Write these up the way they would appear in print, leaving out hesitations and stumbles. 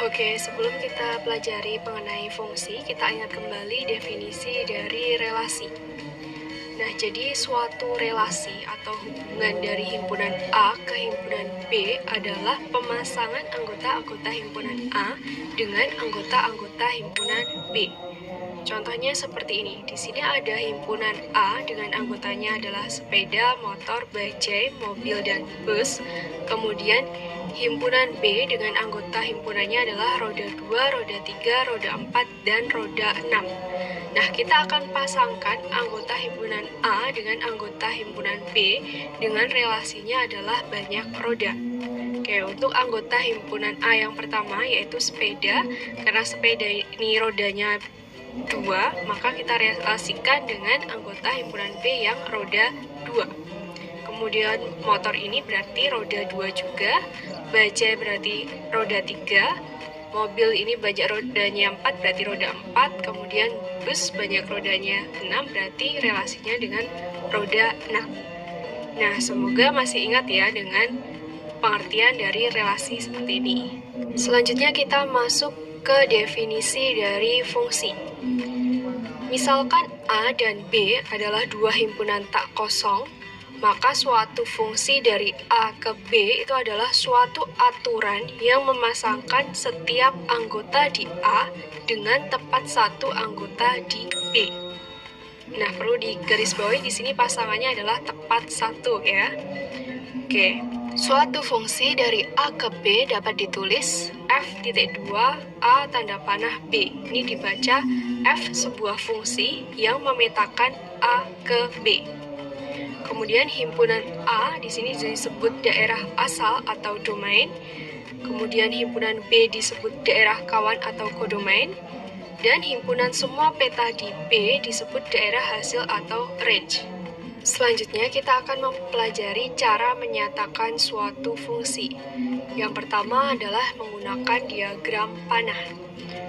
Oke, sebelum kita pelajari mengenai fungsi, kita ingat kembali definisi dari relasi. Nah, jadi suatu relasi atau hubungan dari himpunan A ke himpunan B adalah pemasangan anggota-anggota himpunan A dengan anggota-anggota himpunan B. Contohnya seperti ini. Di sini ada himpunan A dengan anggotanya adalah sepeda, motor, bajai, mobil, dan bus. Kemudian himpunan B dengan anggota himpunannya adalah roda 2, roda 3, roda 4, dan roda 6. Nah, kita akan pasangkan anggota himpunan A dengan anggota himpunan B dengan relasinya adalah banyak roda. Oke, untuk anggota himpunan A yang pertama yaitu sepeda, karena sepeda ini rodanya 2, maka kita relasikan dengan anggota himpunan B yang roda 2. Kemudian motor ini berarti roda 2 juga, bajai berarti roda 3, mobil ini banyak rodanya 4 berarti roda 4, kemudian bus banyak rodanya 6 berarti relasinya dengan roda 6. Nah, semoga masih ingat ya dengan pengertian dari relasi seperti ini. Selanjutnya kita masuk ke definisi dari fungsi. Misalkan A dan B adalah dua himpunan tak kosong, maka suatu fungsi dari A ke B itu adalah suatu aturan yang memasangkan setiap anggota di A dengan tepat satu anggota di B. Nah, perlu digarisbawahi di sini pasangannya adalah tepat satu ya. Oke, suatu fungsi dari A ke B dapat ditulis F.2 A tanda panah B. Ini dibaca F sebuah fungsi yang memetakan A ke B. Kemudian himpunan A di sini disebut daerah asal atau domain. Kemudian himpunan B disebut daerah kawan atau kodomain. Dan himpunan semua peta di B disebut daerah hasil atau range. Selanjutnya kita akan mempelajari cara menyatakan suatu fungsi. Yang pertama adalah menggunakan diagram panah.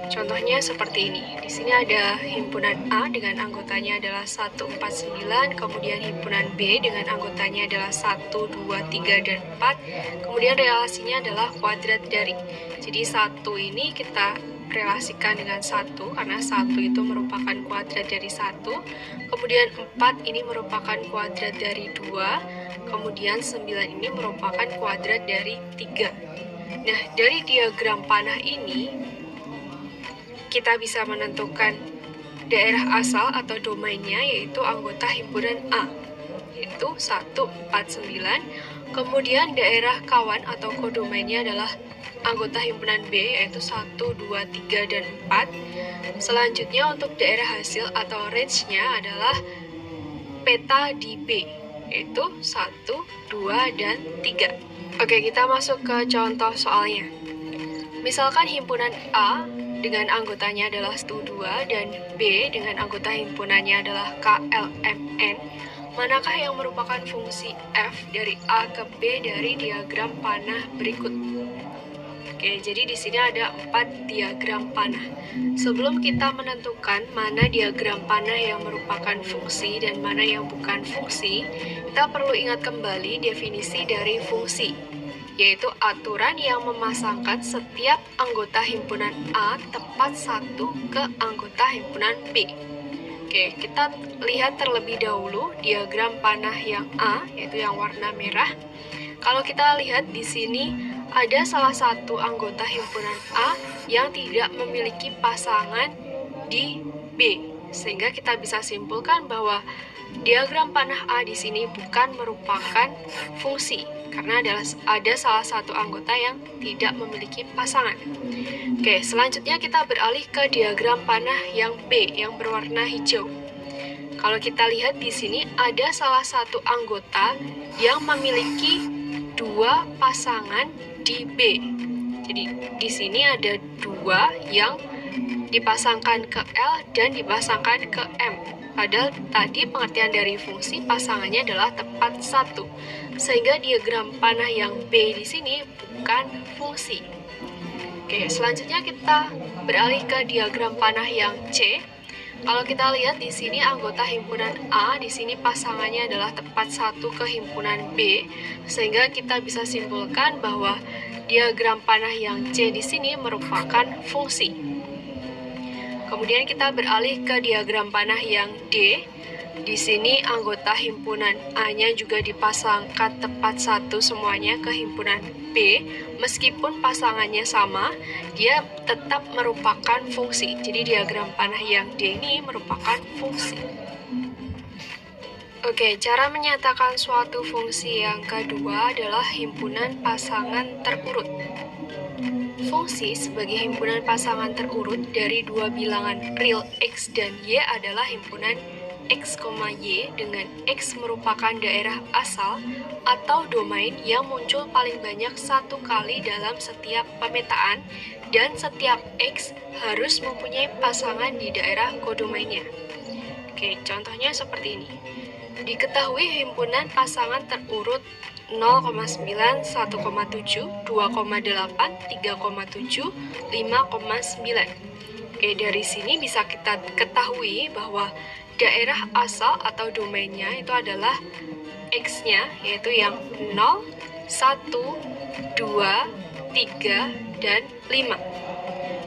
Contohnya seperti ini. Di sini ada himpunan A dengan anggotanya adalah 1, 4, 9, kemudian himpunan B dengan anggotanya adalah 1, 2, 3, dan 4. Kemudian relasinya adalah kuadrat dari. Jadi 1 ini kita relasikan dengan 1 karena 1 itu merupakan kuadrat dari 1. Kemudian 4 ini merupakan kuadrat dari 2. Kemudian 9 ini merupakan kuadrat dari 3. Nah, dari diagram panah ini kita bisa menentukan daerah asal atau domainnya yaitu anggota himpunan A yaitu 1, 4, 9. Kemudian daerah kawan atau kodomainnya adalah anggota himpunan B yaitu 1, 2, 3, dan 4. Selanjutnya untuk daerah hasil atau range-nya adalah peta di B yaitu 1, 2, dan 3. Oke, kita masuk ke contoh soalnya. Misalkan himpunan A dengan anggotanya adalah 1, 2, dan B dengan anggota himpunannya adalah KLMN. Manakah yang merupakan fungsi F dari A ke B dari diagram panah berikut? Oke, jadi di sini ada 4 diagram panah. Sebelum kita menentukan mana diagram panah yang merupakan fungsi dan mana yang bukan fungsi, kita perlu ingat kembali definisi dari fungsi, yaitu aturan yang memasangkan setiap anggota himpunan A tepat satu ke anggota himpunan B. Oke, kita lihat terlebih dahulu diagram panah yang A, yaitu yang warna merah. Kalau kita lihat di sini ada salah satu anggota himpunan A yang tidak memiliki pasangan di B, sehingga kita bisa simpulkan bahwa diagram panah A di sini bukan merupakan fungsi karena ada salah satu anggota yang tidak memiliki pasangan. Oke, selanjutnya kita beralih ke diagram panah yang B yang berwarna hijau. Kalau kita lihat di sini ada salah satu anggota yang memiliki 2 pasangan di B. Jadi di sini ada 2 yang dipasangkan ke L dan dipasangkan ke M. Padahal tadi pengertian dari fungsi pasangannya adalah tepat satu, sehingga diagram panah yang B di sini bukan fungsi. Oke, selanjutnya kita beralih ke diagram panah yang C. Kalau kita lihat di sini anggota himpunan A, di sini pasangannya adalah tepat satu ke himpunan B, sehingga kita bisa simpulkan bahwa diagram panah yang C di sini merupakan fungsi. Kemudian kita beralih ke diagram panah yang D. Di sini anggota himpunan A-nya juga dipasangkan tepat satu semuanya ke himpunan B. Meskipun pasangannya sama, dia tetap merupakan fungsi. Jadi diagram panah yang D ini merupakan fungsi. Oke, cara menyatakan suatu fungsi yang kedua adalah himpunan pasangan terurut. Fungsi sebagai himpunan pasangan terurut dari dua bilangan real X dan Y adalah himpunan X, Y dengan X merupakan daerah asal atau domain yang muncul paling banyak satu kali dalam setiap pemetaan, dan setiap X harus mempunyai pasangan di daerah kodomainnya. Oke, contohnya seperti ini. Diketahui himpunan pasangan terurut 0,9, 1,7, 2,8, 3,7, 5,9. Oke, dari sini bisa kita ketahui bahwa daerah asal atau domainnya itu adalah X-nya, yaitu yang 0, 1, 2, 3, dan 5.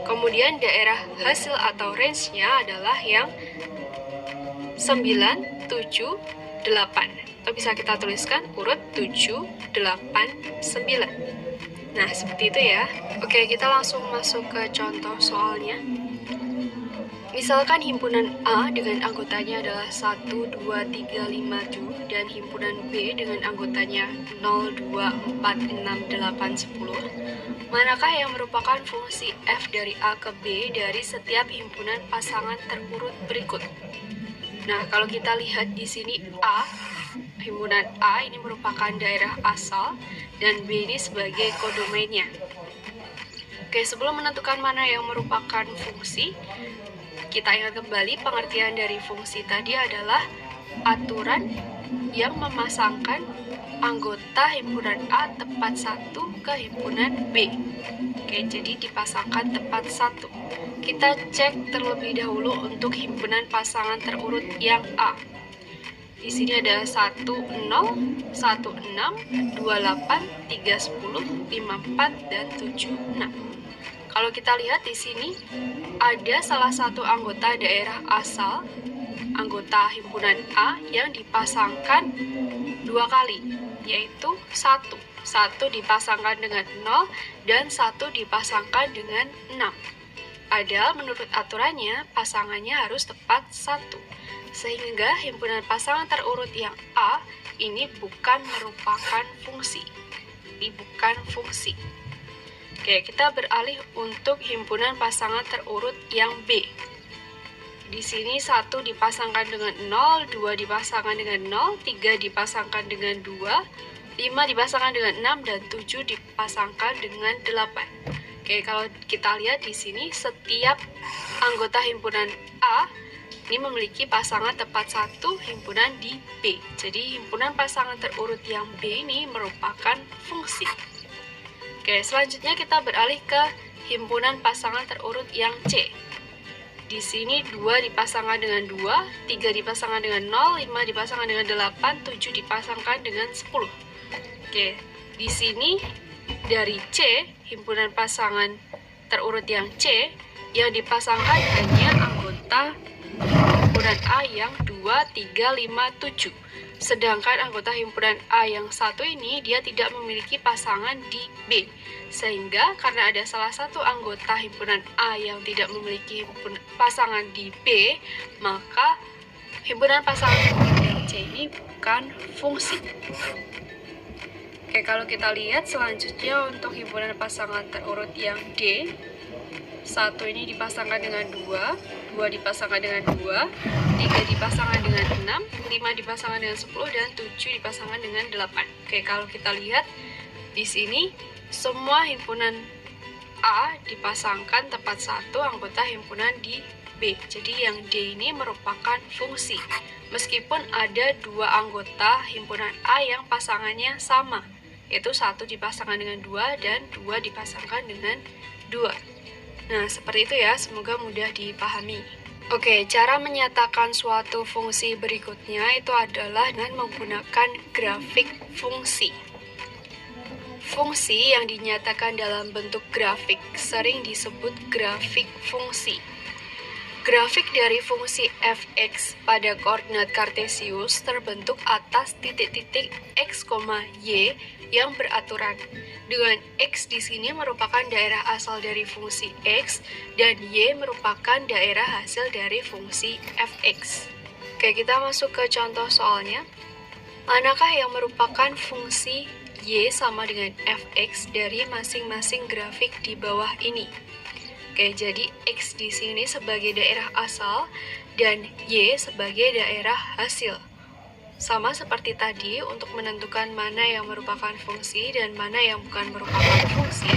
Kemudian daerah hasil atau range-nya adalah yang 9, 7, 8. Atau bisa kita tuliskan urut 7, 8, 9. Nah, seperti itu ya. Oke, kita langsung masuk ke contoh soalnya. Misalkan himpunan A dengan anggotanya adalah 1, 2, 3, 5, 7 dan himpunan B dengan anggotanya 0, 2, 4, 6, 8, 10. Manakah yang merupakan fungsi F dari A ke B dari setiap himpunan pasangan terurut berikut? Nah, kalau kita lihat di sini A, himpunan A ini merupakan daerah asal dan B ini sebagai kodomainnya. Oke, sebelum menentukan mana yang merupakan fungsi, kita ingat kembali pengertian dari fungsi tadi adalah aturan yang memasangkan anggota himpunan A tepat satu ke himpunan B. Oke, jadi dipasangkan tepat satu. Kita cek terlebih dahulu untuk himpunan pasangan terurut yang A. Di sini ada 1, 0, 1, 6, 2, 8, 3, 10, 5, 4, dan 7, 6. Kalau kita lihat di sini ada salah satu anggota daerah asal, anggota himpunan A yang dipasangkan dua kali, yaitu 1. 1 dipasangkan dengan 0 dan 1 dipasangkan dengan 6. Padahal menurut aturannya pasangannya harus tepat 1. Sehingga himpunan pasangan terurut yang A ini bukan merupakan fungsi. Ini bukan fungsi. Oke, kita beralih untuk himpunan pasangan terurut yang B. Di sini 1 dipasangkan dengan 0, 2 dipasangkan dengan 0, 3 dipasangkan dengan 2, 5 dipasangkan dengan 6, dan 7 dipasangkan dengan 8. Oke, kalau kita lihat di sini setiap anggota himpunan A ini memiliki pasangan tepat satu himpunan di B. Jadi himpunan pasangan terurut yang B ini merupakan fungsi. Oke, selanjutnya kita beralih ke himpunan pasangan terurut yang C. Di sini 2 dipasangkan dengan 2, 3 dipasangkan dengan 0, 5 dipasangkan dengan 8, 7 dipasangkan dengan 10. Oke, di sini dari C, himpunan pasangan terurut yang C, yang dipasangkan hanya anggota himpunan A yang 2, 3, 5, 7. Sedangkan anggota himpunan A yang satu ini dia tidak memiliki pasangan di B. Sehingga karena ada salah satu anggota himpunan A yang tidak memiliki pasangan di B, maka himpunan pasangan terurut yang C ini bukan fungsi. Oke, kalau kita lihat selanjutnya untuk himpunan pasangan terurut yang D, 1 ini dipasangkan dengan 2, 2 dipasangkan dengan 2, 3 dipasangkan dengan 6, 5 dipasangkan dengan 10, dan 7 dipasangkan dengan 8. Oke, kalau kita lihat di sini semua himpunan A dipasangkan tepat satu anggota himpunan di B. Jadi yang D ini merupakan fungsi. Meskipun ada dua anggota himpunan A yang pasangannya sama, yaitu 1 dipasangkan dengan 2 dan 2 dipasangkan dengan 2. Nah, seperti itu ya, semoga mudah dipahami. Oke, cara menyatakan suatu fungsi berikutnya itu adalah dengan menggunakan grafik fungsi. Fungsi yang dinyatakan dalam bentuk grafik sering disebut grafik fungsi. Grafik dari fungsi f(x) pada koordinat kartesius terbentuk atas titik-titik x, y yang beraturan. Dengan x di sini merupakan daerah asal dari fungsi x dan y merupakan daerah hasil dari fungsi f(x). Oke, kita masuk ke contoh soalnya. Manakah yang merupakan fungsi y sama dengan f(x) dari masing-masing grafik di bawah ini? Oke, jadi X di sini sebagai daerah asal dan Y sebagai daerah hasil. Sama seperti tadi, untuk menentukan mana yang merupakan fungsi dan mana yang bukan merupakan fungsi,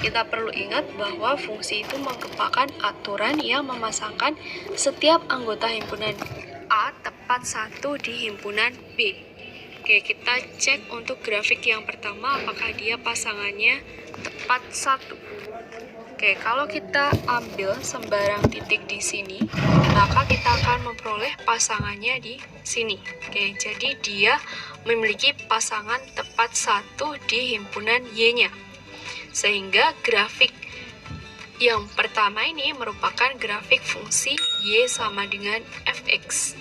kita perlu ingat bahwa fungsi itu merupakan aturan yang memasangkan setiap anggota himpunan A tepat satu di himpunan B. Oke, kita cek untuk grafik yang pertama apakah dia pasangannya tepat satu. Oke, kalau kita ambil sembarang titik di sini, maka kita akan memperoleh pasangannya di sini. Oke, jadi dia memiliki pasangan tepat satu di himpunan Y-nya. Sehingga grafik yang pertama ini merupakan grafik fungsi Y sama dengan fx.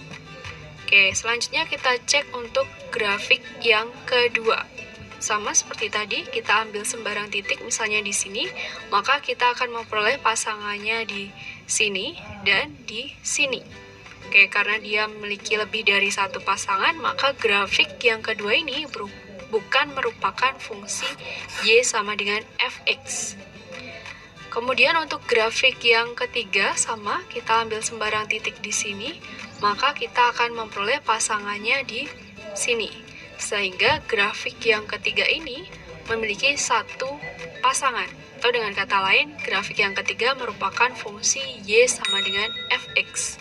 Oke, selanjutnya kita cek untuk grafik yang kedua. Sama seperti tadi, kita ambil sembarang titik misalnya di sini, maka kita akan memperoleh pasangannya di sini dan di sini. Oke, karena dia memiliki lebih dari satu pasangan, maka grafik yang kedua ini bukan merupakan fungsi Y sama dengan fx. Kemudian untuk grafik yang ketiga sama, kita ambil sembarang titik di sini, maka kita akan memperoleh pasangannya di sini. Sehingga grafik yang ketiga ini memiliki satu pasangan. Atau dengan kata lain, grafik yang ketiga merupakan fungsi Y sama dengan fx.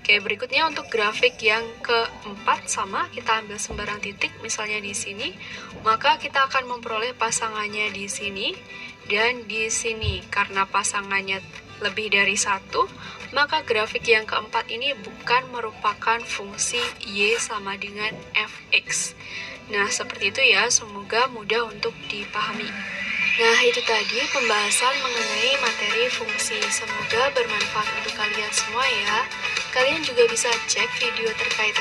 Oke, berikutnya untuk grafik yang keempat sama, kita ambil sembarang titik, misalnya di sini, maka kita akan memperoleh pasangannya di sini dan di sini. Karena pasangannya lebih dari satu, maka grafik yang keempat ini bukan merupakan fungsi Y sama dengan fx. Nah, seperti itu ya, semoga mudah untuk dipahami. Nah, itu tadi pembahasan mengenai materi fungsi. Semoga bermanfaat untuk kalian semua ya. Kalian juga bisa cek video terkait